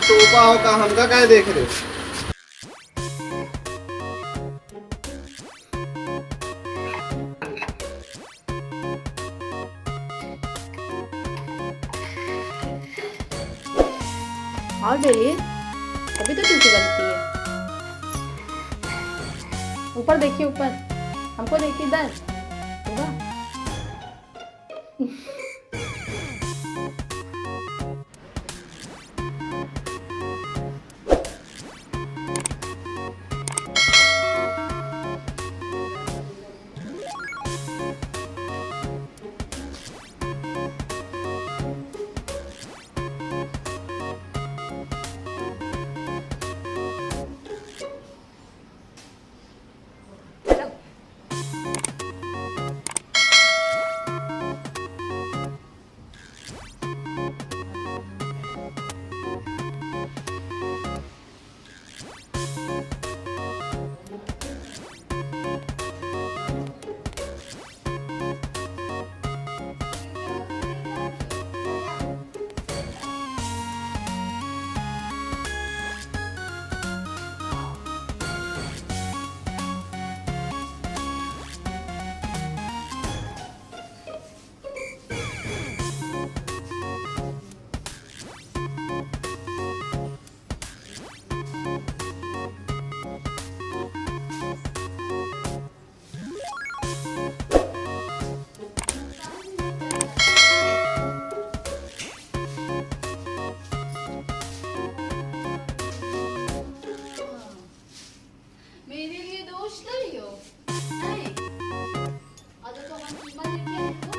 टोपा हो का हमका क्या देख रहे हो? और डेली अभी तो टूटी बनती है। ऊपर देखिए, ऊपर हमको देखिए, इधर होगा। मेरे लिए दोष लाई हो नहीं? अगर तो हम कीमा लेके आए हो